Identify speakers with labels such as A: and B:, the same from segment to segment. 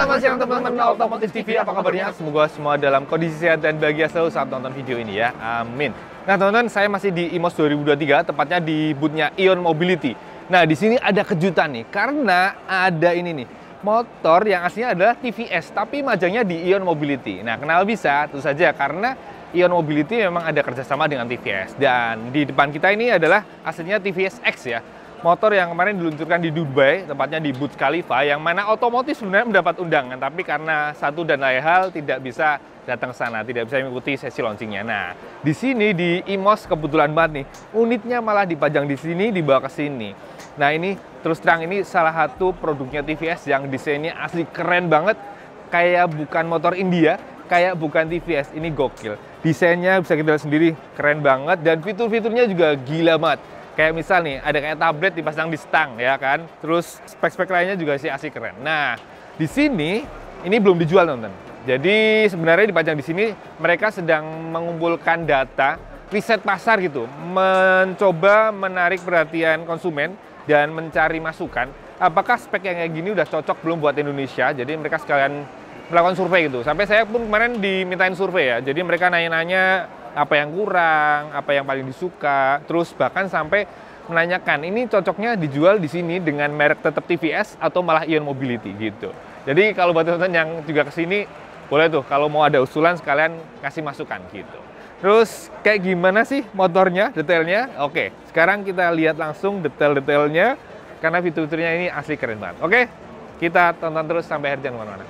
A: Selamat siang teman-teman Otomotif TV, apa kabarnya? Semoga semua dalam kondisi sehat dan bahagia selalu saat nonton video ini ya, amin. Nah teman-teman, saya masih di IMOS 2023, tepatnya di boothnya Ion Mobility. Nah di sini ada kejutan nih, karena ada ini nih, motor yang aslinya adalah TVS, tapi majangnya di Ion Mobility. Nah kenapa bisa? Tentu saja karena Ion Mobility memang ada kerjasama dengan TVS. Dan di depan kita ini adalah aslinya TVS X ya. Motor yang kemarin diluncurkan di Dubai, tepatnya di Burj Khalifa, yang mana otomotif sebenarnya mendapat undangan, tapi karena satu dan lain hal tidak bisa datang ke sana, tidak bisa mengikuti sesi launchingnya. Nah, di sini di IMOS kebetulan banget nih, unitnya malah dipajang di sini, dibawa ke sini. Nah, ini terus terang ini salah satu produknya TVS yang desainnya asli keren banget, kayak bukan motor India, kayak bukan TVS, ini gokil. Desainnya bisa kita lihat sendiri, keren banget, dan fitur-fiturnya juga gila banget. Kayak misal nih, ada kayak tablet dipasang di stang ya kan. Terus spek-spek lainnya juga sih asik keren. Nah, di sini ini belum dijual teman-teman. Jadi sebenarnya dipajang di sini mereka sedang mengumpulkan data, riset pasar gitu, mencoba menarik perhatian konsumen dan mencari masukan. Apakah spek yang kayak gini udah cocok belum buat Indonesia? Jadi mereka sekalian melakukan survei gitu. Sampai saya pun kemarin dimintain survei ya. Jadi mereka nanya-nanya apa yang kurang, apa yang paling disuka, terus bahkan sampai menanyakan ini cocoknya dijual di sini dengan merek tetap TVS atau malah Ion Mobility gitu. Jadi kalau buat teman-teman yang juga kesini boleh tuh kalau mau ada usulan sekalian kasih masukan gitu. Terus kayak gimana sih motornya, detailnya? Oke, sekarang kita lihat langsung detail-detailnya karena fitur-fiturnya ini asli keren banget. Oke, kita tonton terus sampai akhir, jangan kemana-mana.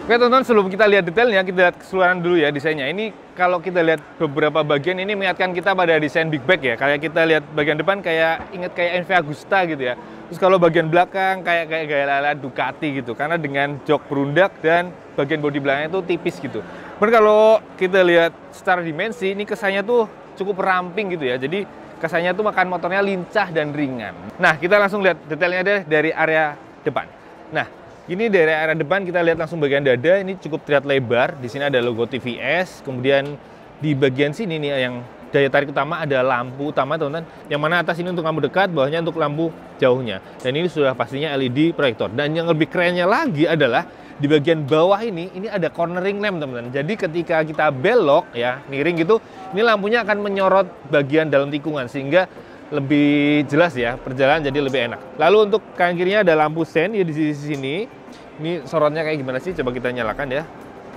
A: Oke teman-teman, sebelum kita lihat detailnya, kita lihat keseluruhan dulu ya desainnya. Ini kalau kita lihat beberapa bagian ini mengingatkan kita pada desain big bag ya. Kayak kita lihat bagian depan kayak inget kayak NV Agusta gitu ya. Terus kalau bagian belakang kayak gaya Ducati gitu. Karena dengan jok berundak dan bagian bodi belakangnya itu tipis gitu. Kemudian kalau kita lihat secara dimensi, ini kesannya tuh cukup ramping gitu ya. Jadi kesannya tuh makan motornya lincah dan ringan. Nah kita langsung lihat detailnya deh dari area depan. Nah ini dari area depan kita lihat langsung bagian dada, ini cukup terlihat lebar. Di sini ada logo TVS, kemudian di bagian sini nih yang daya tarik utama ada lampu utama teman-teman. Yang mana atas ini untuk lampu dekat, bawahnya untuk lampu jauhnya. Dan ini sudah pastinya LED proyektor. Dan yang lebih kerennya lagi adalah di bagian bawah ini ada cornering lamp teman-teman. Jadi ketika kita belok ya, miring gitu, ini lampunya akan menyorot bagian dalam tikungan sehingga lebih jelas ya, perjalanan jadi lebih enak. Lalu untuk kanan kirinya ada lampu sen ya di sisi sini. Ini sorotnya kayak gimana sih? Coba kita nyalakan ya.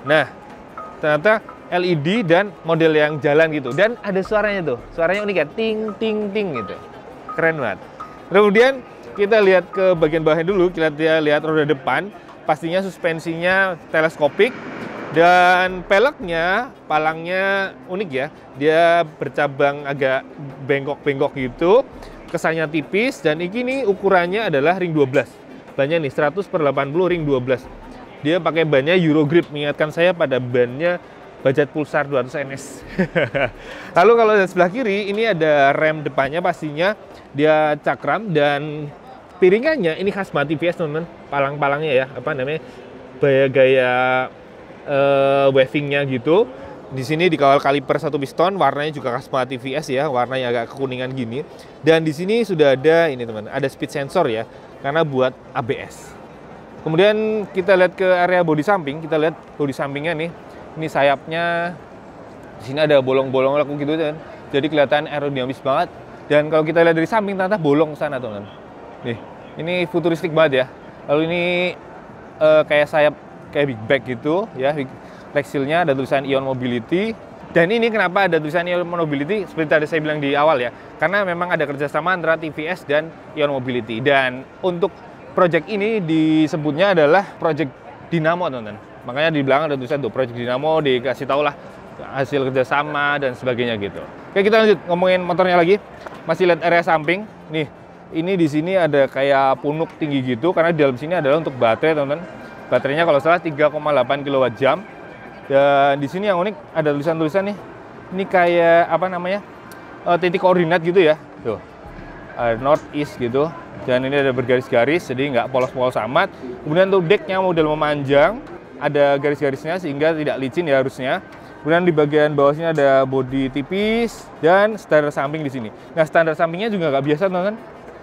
A: Nah, ternyata LED dan model yang jalan gitu. Dan ada suaranya tuh. Suaranya unik ya, ting ting ting gitu. Keren banget. Kemudian kita lihat ke bagian bawahnya dulu. Kita lihat roda depan. Pastinya suspensinya teleskopik. Dan peleknya, palangnya unik ya. Dia bercabang agak bengkok-bengkok gitu. Kesannya tipis dan ini ukurannya adalah ring 12. Bannya nih 100/80 ring 12. Dia pakai bannya Eurogrip, mengingatkan saya pada bannya Bajaj Pulsar 200 NS. Lalu kalau di sebelah kiri ini ada rem depannya, pastinya dia cakram dan piringannya ini khas banget TVS teman-teman. Palang-palangnya ya, apa namanya? Gaya wavingnya gitu. Di sini dikawal kaliper satu piston, warnanya juga khas banget TVS ya, warnanya agak kekuningan gini. Dan di sini sudah ada ini teman, ada speed sensor ya, karena buat ABS. Kemudian kita lihat ke area bodi samping, kita lihat bodi sampingnya nih. Ini sayapnya, di sini ada bolong-bolong laku gitu kan. Jadi kelihatan aerodinamis banget. Dan kalau kita lihat dari samping ternyata bolong ke sana teman. Nih, ini futuristik banget ya. Lalu ini kayak sayap kayak big bag gitu ya. Flexilnya ada tulisan Ion Mobility. Dan ini kenapa ada tulisan Ion Mobility? Seperti tadi saya bilang di awal ya. Karena memang ada kerjasama antara TVS dan Ion Mobility. Dan untuk project ini disebutnya adalah project Dinamo teman-teman. Makanya di belakang ada tulisan tuh project Dinamo, dikasih tau lah hasil kerjasama dan sebagainya gitu. Oke kita lanjut ngomongin motornya lagi. Masih lihat area samping. Nih, ini di sini ada kayak punuk tinggi gitu. Karena di dalam sini adalah untuk baterai teman-teman. Baterainya kalau salah 3,8 kWh. Dan di sini yang unik ada tulisan-tulisan nih. Ini kayak apa namanya? Titik koordinat gitu ya. Tuh. North East gitu. Dan ini ada bergaris-garis jadi nggak polos-polos amat. Kemudian untuk decknya model memanjang, ada garis-garisnya sehingga tidak licin ya harusnya. Kemudian di bagian bawah sini ada bodi tipis dan standar samping di sini. Nah, standar sampingnya juga nggak biasa, teman-teman.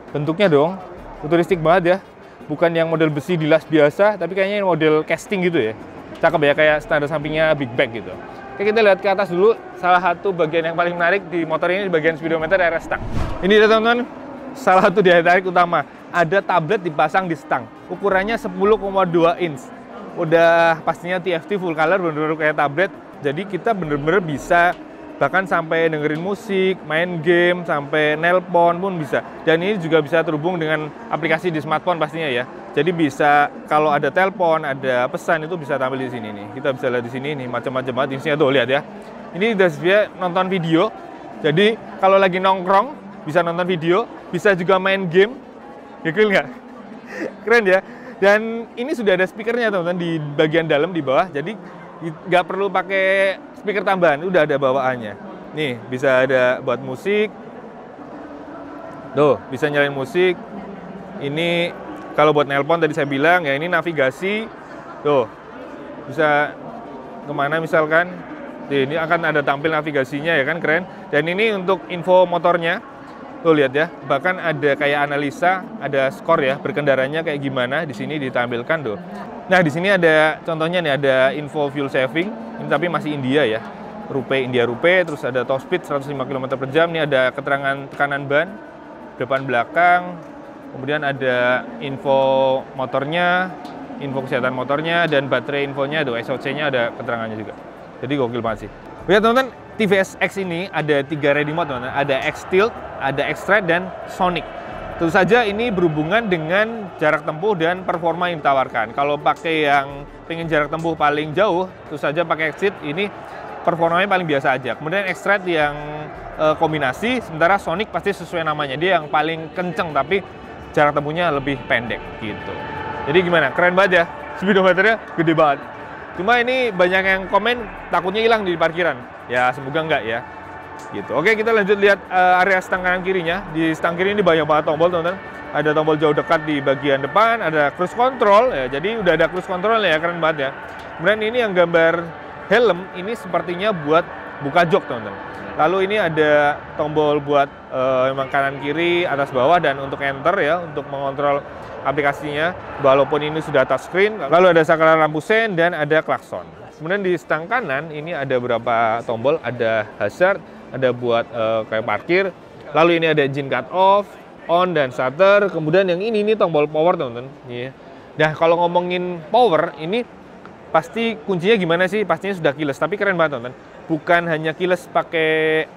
A: Bentuknya dong, futuristik banget ya. Bukan yang model besi dilas biasa, tapi kayaknya model casting gitu ya. Cakep ya, kayak standar sampingnya big bag gitu. Oke, kita lihat ke atas dulu. Salah satu bagian yang paling menarik di motor ini di bagian speedometer area stang. Ini dia, teman-teman, salah satu daya tarik utama. Ada tablet dipasang di stang. Ukurannya 10,2 inch. Udah pastinya TFT full color, bener-bener kayak tablet. Jadi kita bener-bener bisa bahkan sampai dengerin musik, main game, sampai nelpon pun bisa. Dan ini juga bisa terhubung dengan aplikasi di smartphone pastinya ya. Jadi bisa kalau ada telepon, ada pesan itu bisa tampil di sini nih. Kita bisa lihat di sini nih macam-macam banget isinya tuh, lihat ya. Ini dia nonton video. Jadi kalau lagi nongkrong bisa nonton video, bisa juga main game. Ya keren nggak? Keren ya. Dan ini sudah ada speakernya teman-teman di bagian dalam di bawah. Jadi nggak perlu pakai speaker tambahan, udah ada bawaannya. Nih bisa ada buat musik. Tuh bisa nyalain musik. Ini kalau buat nelpon tadi saya bilang ya, ini navigasi. Tuh bisa kemana misalkan. Ini akan ada tampil navigasinya ya kan, keren. Dan ini untuk info motornya. Tuh lihat ya, bahkan ada kayak analisa, ada skor ya, berkendaranya kayak gimana di sini ditampilkan tuh. Nah, di sini ada contohnya nih, ada info fuel saving. Ini tapi masih India ya. India Rupee, terus ada top speed 105 km/jam. Ini ada keterangan tekanan ban, depan belakang. Kemudian ada info motornya, info kesehatan motornya, dan baterai infonya, ada SOC-nya, ada keterangannya juga. Jadi gokil banget sih. Lihat teman-teman, TVS X ini ada 3 ready mode teman-teman. Ada X Tilt, ada X Straight, dan Sonic. Tentu saja ini berhubungan dengan jarak tempuh dan performa yang ditawarkan. Kalau pakai yang pengen jarak tempuh paling jauh, tentu saja pakai X Tilt, ini performanya paling biasa aja. Kemudian X Straight yang kombinasi, sementara Sonic pasti sesuai namanya. Dia yang paling kenceng, tapi jarak tempuhnya lebih pendek gitu. Jadi gimana? Keren banget ya, speedometernya gede banget. Cuma ini banyak yang komen takutnya hilang di parkiran. Ya semoga enggak ya. Gitu. Oke, kita lanjut lihat area stang kanan kirinya. Di stang kiri ini banyak banget tombol, teman-teman. Ada tombol jauh dekat di bagian depan, ada cruise control ya. Jadi udah ada cruise control ya, keren banget ya. Kemudian ini yang gambar helm ini sepertinya buat buka jok, teman-teman. Lalu ini ada tombol buat memang kanan kiri, atas bawah, dan untuk enter ya, untuk mengontrol aplikasinya. Walaupun ini sudah touchscreen. Lalu ada saklar lampu sen dan ada klakson. Kemudian di stang kanan ini ada beberapa tombol, ada hazard, ada buat kayak parkir. Lalu ini ada engine cut off, on, dan starter. Kemudian yang ini tombol power, teman-teman. Nah, kalau ngomongin power, ini pasti kuncinya gimana sih? Pastinya sudah keyless, tapi keren banget, teman-teman. Bukan hanya keyless pakai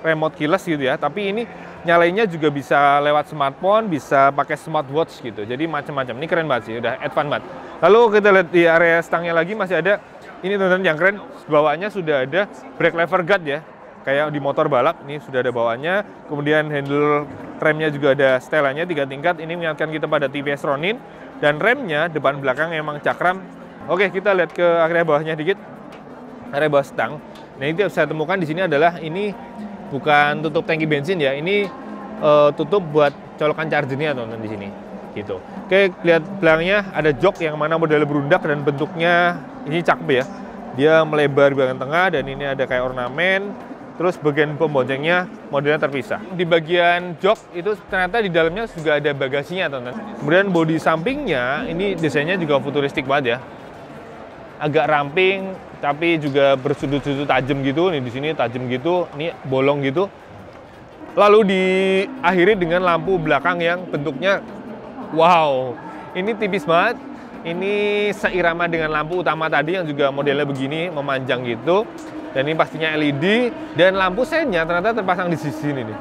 A: remote keyless gitu ya, tapi ini nyalainnya juga bisa lewat smartphone, bisa pakai smartwatch gitu. Jadi macam-macam. Ini keren banget sih, udah advance banget. Lalu kita lihat di area stangnya lagi masih ada ini, teman-teman, yang keren. Bawaannya sudah ada brake lever guard ya. Kayak di motor balap, ini sudah ada bawaannya. Kemudian handle remnya juga ada setelannya 3 tingkat. Ini mengingatkan kita pada TVS Ronin. Dan remnya depan belakang emang cakram. Oke, kita lihat ke area bawahnya dikit. Area bawah stang. Nah, ini saya temukan di sini adalah ini bukan tutup tangki bensin ya. Ini tutup buat colokan chargernya, teman-teman, di sini. Gitu. Oke, lihat belakangnya ada jok yang mana modelnya berundak dan bentuknya ini cakep ya. Dia melebar di bagian tengah dan ini ada kayak ornamen. Terus bagian pemboncengnya modelnya terpisah. Di bagian jok itu ternyata di dalamnya juga ada bagasinya, teman-teman. Kemudian bodi sampingnya ini desainnya juga futuristik banget ya. Agak ramping tapi juga bersudut-sudut tajam gitu. Nih di sini tajam gitu, ini bolong gitu. Lalu diakhiri dengan lampu belakang yang bentuknya wow. Ini tipis banget. Ini seirama dengan lampu utama tadi yang juga modelnya begini, memanjang gitu. Dan ini pastinya LED, dan lampu sennya ternyata terpasang di sisi sini nih.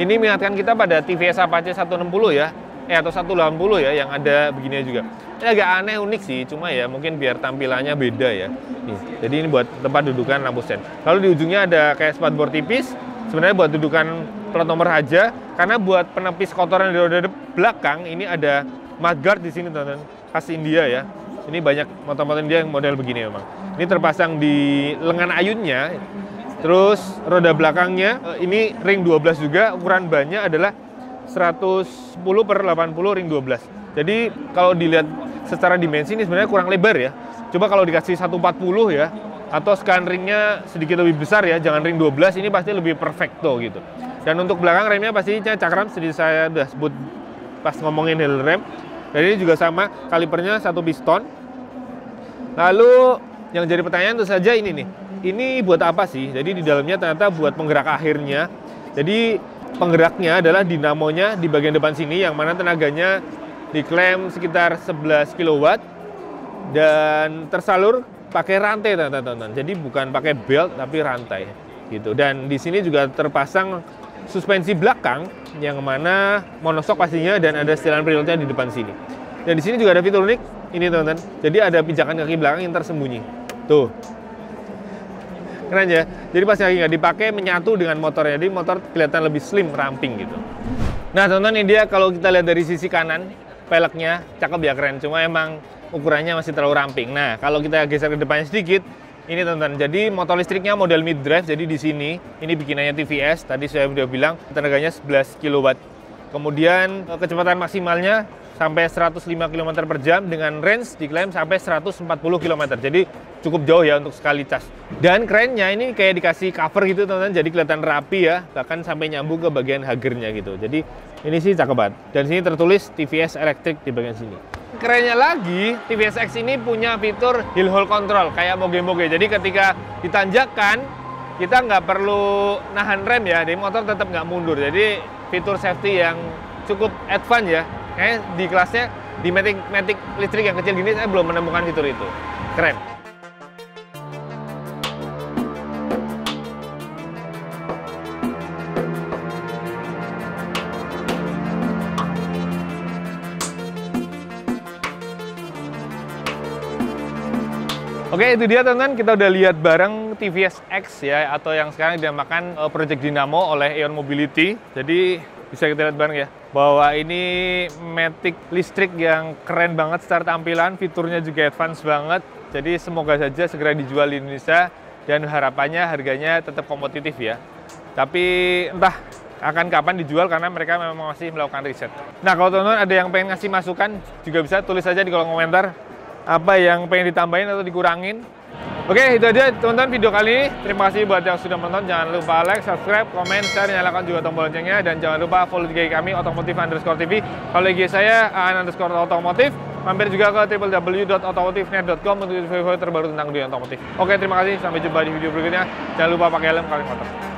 A: Ini mengingatkan kita pada TVS Apache 160 ya, atau 180 ya, yang ada begini juga. Ini agak aneh, unik sih, cuma ya mungkin biar tampilannya beda ya. Nih, jadi ini buat tempat dudukan lampu sen. Lalu di ujungnya ada kayak spatbor tipis, sebenarnya buat dudukan plat nomor aja, karena buat penepis kotoran di roda belakang, ini ada mudguard di sini, teman-teman, khas India ya. Ini banyak motor-motor India yang model begini memang. Ini terpasang di lengan ayunnya. Terus roda belakangnya ini ring 12 juga. Ukuran bannya adalah 110/80 ring 12. Jadi kalau dilihat secara dimensi ini sebenarnya kurang lebar ya. Coba kalau dikasih 140 ya, atau scan ringnya sedikit lebih besar ya, jangan ring 12, ini pasti lebih perfecto gitu. Dan untuk belakang remnya pastinya cakram, seperti saya udah sebut pas ngomongin hill rem. Dan ini juga sama, kalipernya 1 piston. Lalu yang jadi pertanyaan tentu saja ini nih, ini buat apa sih? Jadi di dalamnya ternyata buat penggerak akhirnya. Jadi penggeraknya adalah dinamonya di bagian depan sini, yang mana tenaganya diklaim sekitar 11 kW dan tersalur pakai rantai, teman-teman. Jadi bukan pakai belt tapi rantai gitu. Dan di sini juga terpasang suspensi belakang yang mana monosok pastinya, dan ada setelan preloadnya di depan sini. Dan di sini juga ada fitur unik ini, teman-teman. Jadi ada pijakan kaki belakang yang tersembunyi. Tuh. Keren ya. Jadi pas lagi nggak dipakai menyatu dengan motornya. Jadi motor kelihatan lebih slim, ramping gitu. Nah, teman-teman, ini dia kalau kita lihat dari sisi kanan, peleknya cakep ya, keren. Cuma emang ukurannya masih terlalu ramping. Nah, kalau kita geser ke depannya sedikit, ini teman-teman. Jadi motor listriknya model mid drive. Jadi di sini ini bikinannya TVS. Tadi saya udah bilang tenaganya 11 kW. Kemudian kecepatan maksimalnya sampai 105 km per jam dengan range diklaim sampai 140 km. Jadi cukup jauh ya untuk sekali cas. Dan kerennya ini kayak dikasih cover gitu, teman-teman. Jadi kelihatan rapi ya, bahkan sampai nyambung ke bagian hagernya gitu. Jadi ini sih cakep banget. Dan sini tertulis TVS Electric di bagian sini. Kerennya lagi, TVS X ini punya fitur hill hold control kayak moge-moge. Jadi ketika ditanjakan, kita nggak perlu nahan rem ya, jadi motor tetap nggak mundur. Jadi fitur safety yang cukup advance ya. Kayaknya di kelasnya, di Matic listrik yang kecil gini, saya belum menemukan fitur itu. Keren. Oke, itu dia teman-teman, kita udah lihat bareng TVS X ya, atau yang sekarang dinamakan Project Dynamo oleh Aeon Mobility. Jadi bisa kita lihat bareng ya, bahwa ini Matic listrik yang keren banget secara tampilan, fiturnya juga advance banget. Jadi semoga saja segera dijual di Indonesia, dan harapannya harganya tetap kompetitif ya. Tapi entah akan kapan dijual, karena mereka memang masih melakukan riset. Nah, kalau teman-teman ada yang pengen ngasih masukan, juga bisa tulis aja di kolom komentar apa yang pengen ditambahin atau dikurangin. Oke, itu aja teman-teman video kali ini. Terima kasih buat yang sudah menonton. Jangan lupa like, subscribe, komen, share, nyalakan juga tombol loncengnya. Dan jangan lupa follow IG kami, otomotif_tv. Kalau IG saya, _otomotif. Mampir juga ke www.otomotifnet.com untuk info terbaru tentang dunia otomotif. Oke, terima kasih. Sampai jumpa di video berikutnya. Jangan lupa pakai helm kalau motor.